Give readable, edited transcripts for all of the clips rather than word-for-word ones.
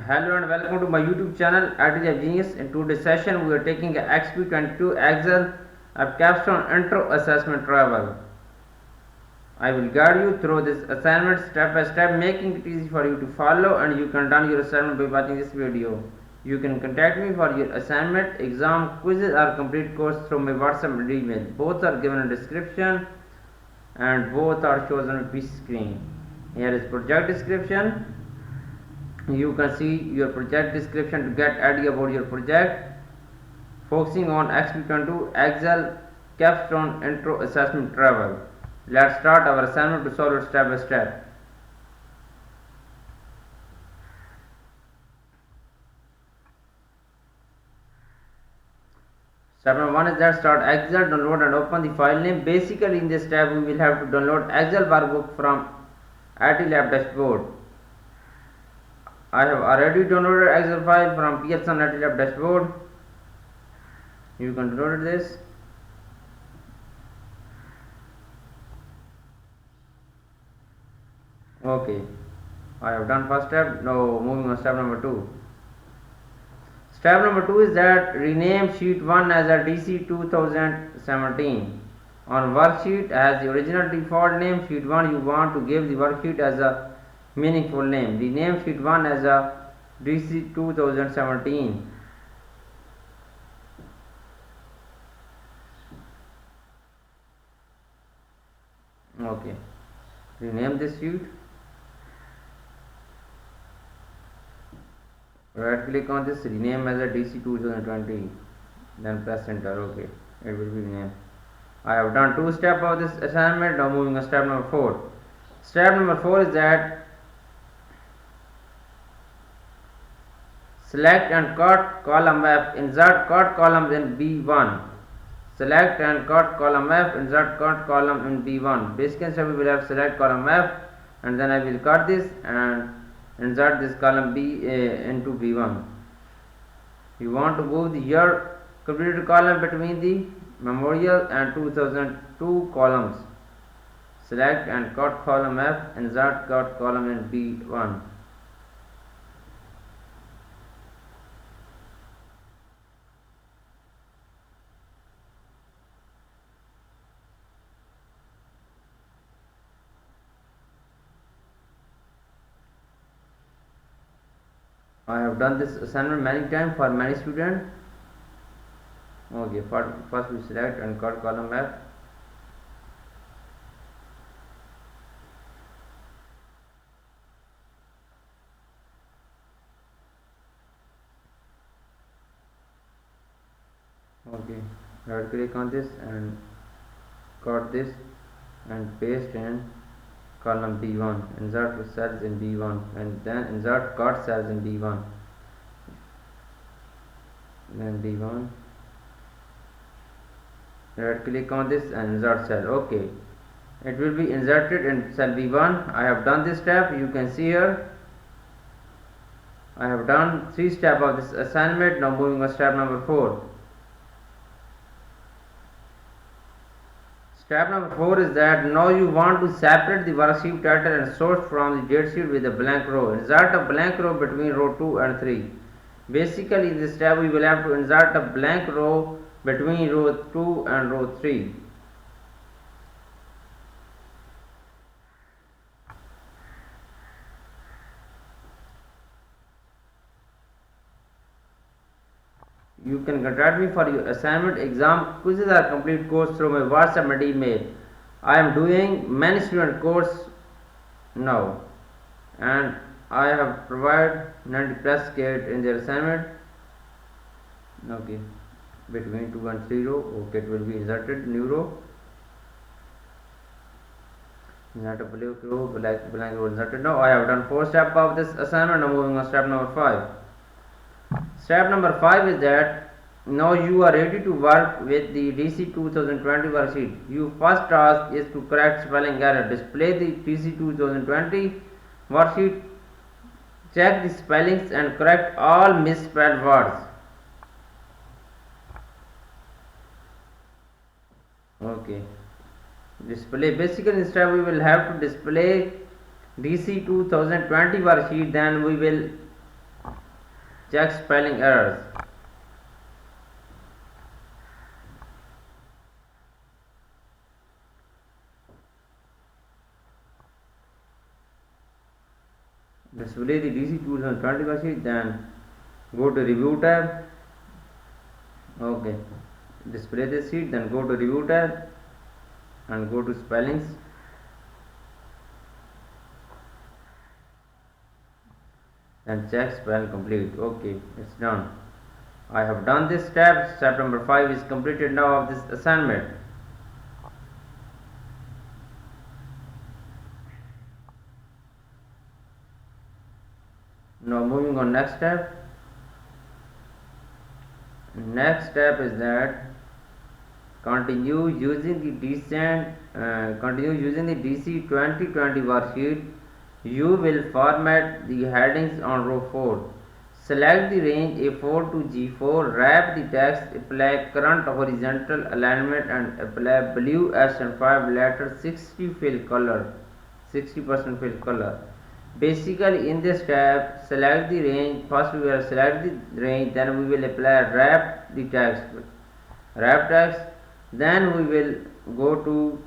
Hello and welcome to my YouTube channel Attitude Genius. In today's session, we are taking a XP22 Excel AppCapstone IntroAssessment travel. I will guide you through this assignment step by step, making it easy for you to follow, and you can done your assignment by watching this video. You can contact me for your assignment, exam, quizzes, or complete course through my WhatsApp and email. Both are given in description and both are shown on my screen. Here is project description. You can see your project description to get idea about your project, focusing on XP22 Excel Capstone Intro Assessment Travel. Let's start our assignment to solve it step by step. Step number 1 is that start Excel, download and open the file name. Basically in this step we will have to download Excel workbook from IT Lab dashboard. I have already downloaded Excel file from Pearson IT Lab dashboard. You can download this. Okay, I have done first step. Now moving on step number 2. Step number 2 is that rename sheet 1 as a DC 2017. On worksheet as the original default name, sheet 1 you want to give the worksheet as a meaningful name. Rename sheet 1 as a DC 2017. Okay, rename this sheet. Right click on this, rename as a DC 2020, then press enter. Okay, it will be renamed. I have done 2 steps of this assignment. Now moving on step number 4. Step number 4 is that select and cut column F, insert cut column in B1. Select and cut column F, insert cut column in B1. Basically step we will have select column F and then I will cut this and insert this column B into B1. You want to move the year completed column between the memorial and 2002 columns. Select and cut column F, insert cut column in B1. I have done this assignment many times for many students. Okay, first we select and cut column F. Okay, right click on this and cut this and paste in column B1, insert cells in B1 and then insert cut cells in B1, then B1, right click on this and insert cell. Okay, it will be inserted in cell B1. I have done this step. You can see here I have done 3 steps of this assignment. Now moving on step number 4. Step number 4 is that now you want to separate the worksheet title and source from the date sheet with a blank row. Insert a blank row between row 2 and 3. Basically in this step we will have to insert a blank row between row 2 and row 3. You can contact me for your assignment, exam, quizzes or complete course through my WhatsApp and email. I am doing many student course now and I have provided 90 plus kit in their assignment. Okay, between 2 and 3 row. Okay, it will be inserted new row. Insert a blank row, blank row inserted. Now I have done 4 steps of this assignment. Now moving on step number 5. Step number 5 is that now you are ready to work with the DC 2020 worksheet. Your first task is to correct spelling error. Display the DC 2020 worksheet. Check the spellings and correct all misspelled words. Okay. Display. Basically in this step we will have to display DC 2020 worksheet. Then we will check spelling errors. Display the DC tools on 20 sheet, then go to review tab. Okay, display the sheet, then go to review tab and go to spellings. And check spell complete. Okay, it's done. I have done this step. Step number 5 is completed now of this assignment. Now moving on next step. Next step is that continue using the DC 2020 worksheet. You will format the headings on row 4. Select the range A4 to G4, wrap the text, apply current horizontal alignment and apply blue S&5 letter 60% fill color. Basically in this step, select the range. First we will select the range, then we will apply wrap text, then we will go to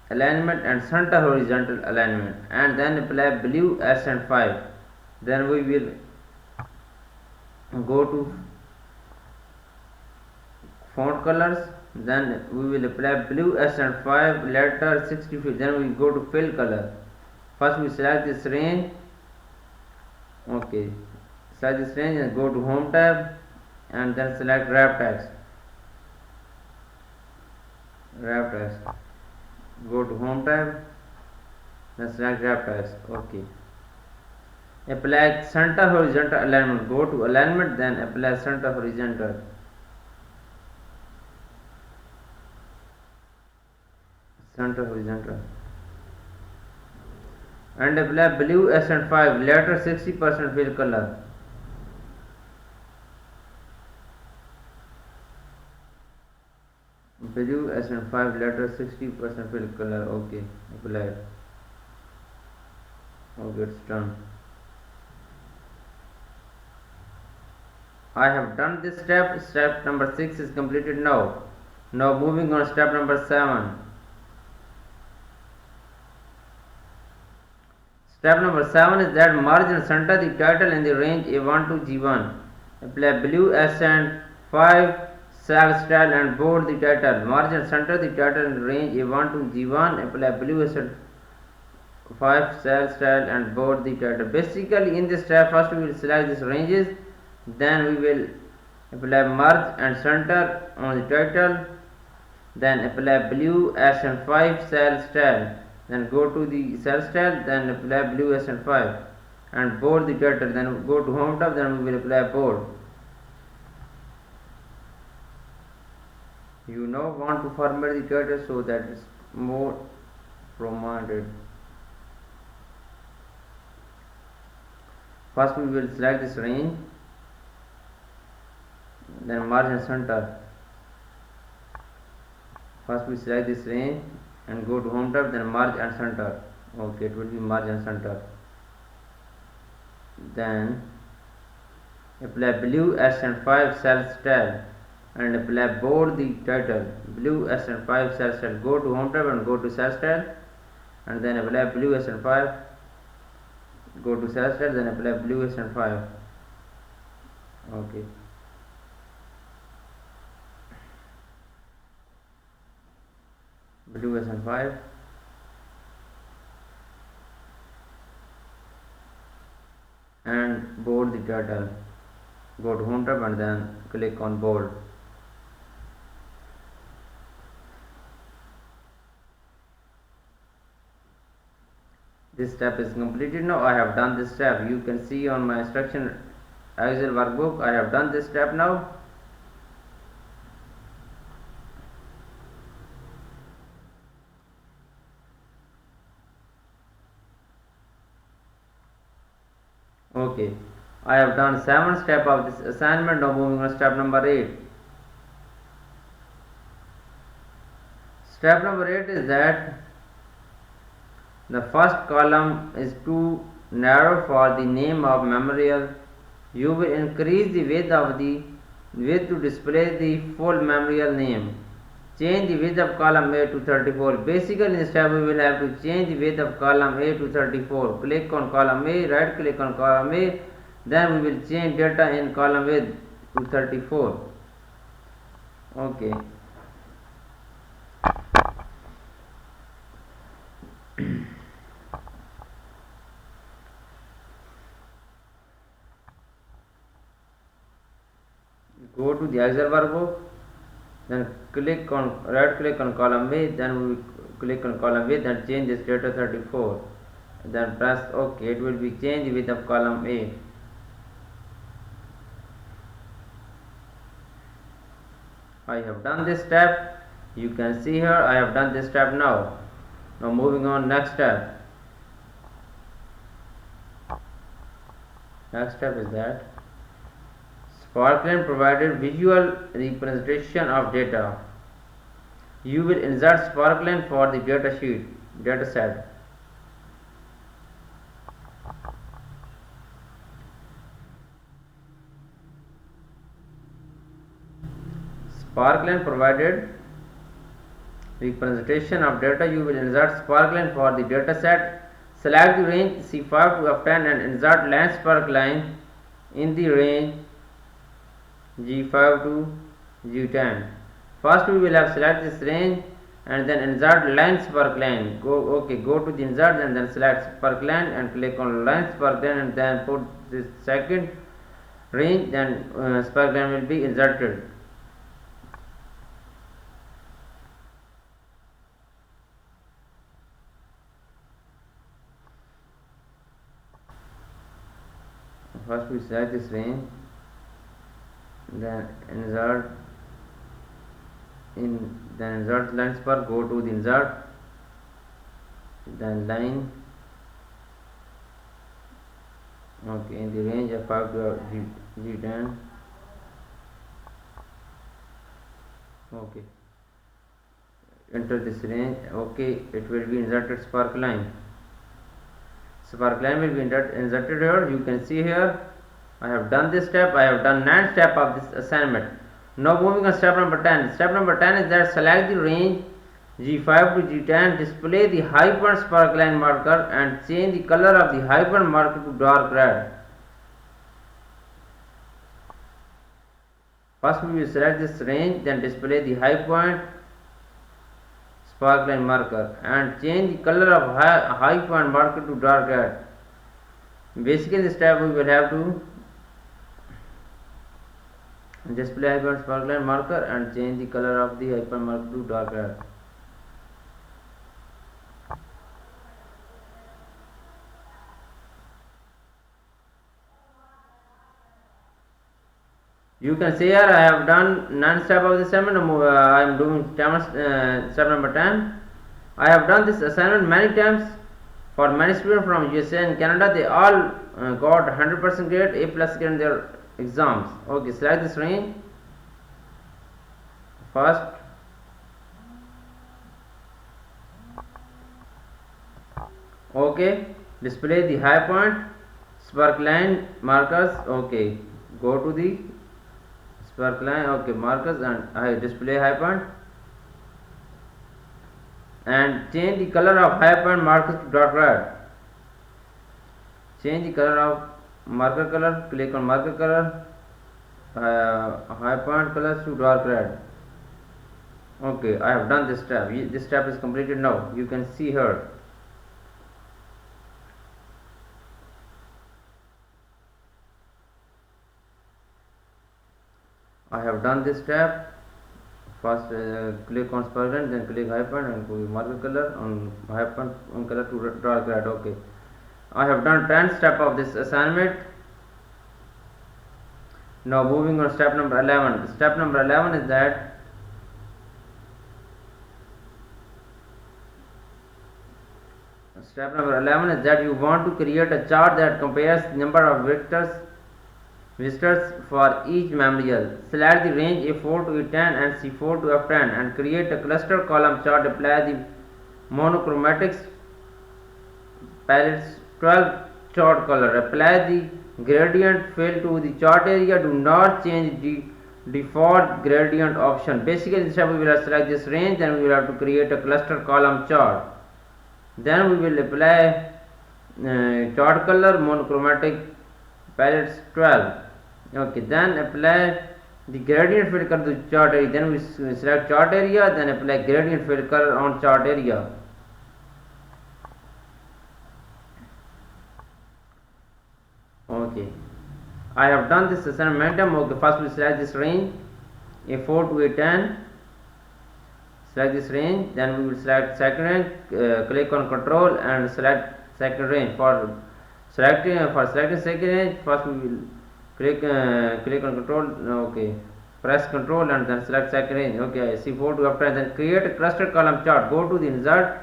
alignment and center horizontal alignment and then apply blue S&5. Then we will go to font colors, then we will apply blue S&5 letter 60%, then we go to fill color. First we select this range. Okay, select this range and go to home tab and then select wrap text. Go to home tab, then select wrap text. Okay, apply center horizontal alignment. Go to alignment, then apply center horizontal. And apply blue S&5 letter 60% fill color. Blue S&5 letter 60% fill color. Okay, apply. Okay, it's done. I have done this step. Step number 6 is completed now. Now moving on step number 7. Step number 7 is that merge and center the title in the range A1 to G1. Apply blue S&5 cell style and bold the title. Merge and center the title in the range A1 to G1. Apply blue S&5 cell style and bold the title. Basically in this step, first we will select these ranges, then we will apply merge and center on the title, then apply blue S&5 cell style, then go to the cell style, then apply blue S&5 and bold the title, then go to home tab, then we will apply bold. You now want to format the title so that it's more prominent. First we will select this range, then merge and center. First we select this range and go to home tab, then merge and center. Okay, it will be merge and center. Then apply blue S&5 cell style and apply bold the title. Blue S&5 cell style. Go to home tab and go to cell style and then apply blue S&5. Go to cell style, then apply blue S&5. Okay. Blue S&5 and bold the title. Go to home tab and then click on bold. This step is completed now. I have done this step. You can see on my instruction Excel workbook I have done this step now. Okay, I have done 7 steps of this assignment. Now moving on step number 8. Step number 8 is that the first column is too narrow for the name of memorial. You will increase the width to display the full memorial name. Change the width of column A to 34. Basically, in this step we will have to change the width of column A to 34. Click on column A, right click on column A, then we will change data in column width to 34. Okay. Go to the Excel workbook, then right click on column A, then we will click on column A, then change this data 34, then press OK. It will be changed with of column A. I have done this step. You can see here I have done this step now. Now moving on next step. Next step is that Sparkline provided visual representation of data. You will insert Sparkline for the data set. Sparkline provided representation of data. You will insert Sparkline for the data set. Select the range C5 to F10 and insert line Sparkline in the range G5 to G10. First we will have select this range and then insert line Sparkline. Go to the insert and then select Sparkline and click on line Sparkline and then put this second range, then Sparkline will be inserted. First we select this range, then insert line spark, go to the insert, then line, in the range of 5 to G10. Enter this range. It will be inserted Sparkline. Sparkline will be inserted here. You can see here I have done this step. I have done 9 steps of this assignment. Now moving on step number 10. Step number 10 is that select the range G5 to G10, display the hyphen Sparkline marker and change the color of the hyphen marker to dark red. First we will select this range, then display the hyphen Sparkline marker and change the color of hyphen marker to dark red. Basically, in this step we will have to display hyphen Sparkline marker and change the color of the hyphen marker to dark red. You can see here I have done 9 steps of this assignment. I am doing step number 10. I have done this assignment many times for many students from USA and Canada. They all got 100% grade, A+ grade in their exams. Select this range. First, display the high point Sparkline markers. Go to the Sparkline markers and I display high point and change the color of high point markers to dark red. Change the color of marker color. Click on marker color, high point colors to dark red. I have done this step. This step is completed now. You can see here. I have done this step. First click on Sparkline, then click hyphen and go marker color on hyphen on color to dark red. I have done 10 steps of this assignment. Now moving on step number 11. Step number 11 is that you want to create a chart that compares the number of visitors for each memorial. Select the range A4 to A10 and C4 to F10 and create a cluster column chart. Apply the monochromatics palettes 12 chart color. Apply the gradient fill to the chart area. Do not change the default gradient option. Basically, this time we will select this range, then we will have to create a cluster column chart. Then we will apply chart color monochromatic palettes 12. Okay, then apply the gradient fill color to chart area. Then we select chart area, then apply gradient fill color on chart area. Okay, I have done this assignment. Okay, first we select this range A4 to A10. Select this range, then we will select second range. Click on control and select second range. For selecting second range, first we will click on control. Okay, press control and then select second range. Okay, C4 to F10. Then create a cluster column chart. Go to the insert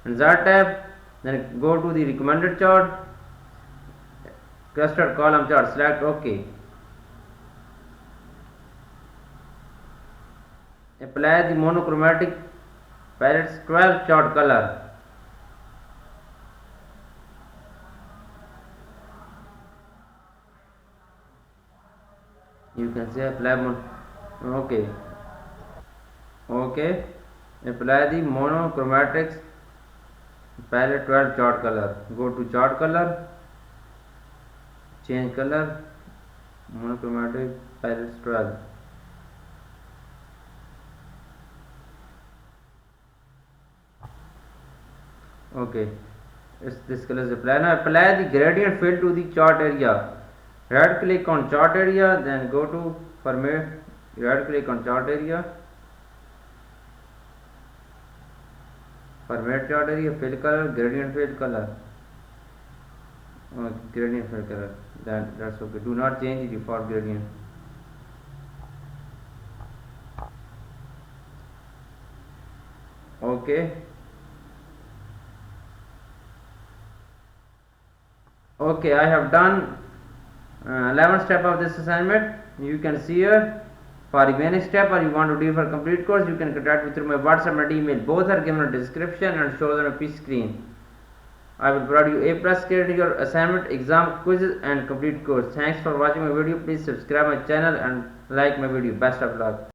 tab. Then go to the recommended chart. Cluster column chart. Select OK. Apply the monochromatic palettes 12 chart color. You can say apply okay. Okay, apply the monochromatic palette 12 chart color. Go to chart color, change color, monochromatic palettes 12. Okay, this color is applied. Now apply the gradient fill to the chart area. Right click on chart area, then go to format. Right click on chart area, format chart area, fill color, gradient fill color. Gradient fill color. That's okay. Do not change the default gradient. Okay. Okay, I have done 11 step of this assignment. You can see here. For remaining step, or you want to do for complete course, you can contact me through my WhatsApp and email. Both are given in the description and shown on a piece screen. I will provide you A+ credit your assignment, exam, quizzes and complete course. Thanks for watching my video. Please subscribe my channel and like my video. Best of luck.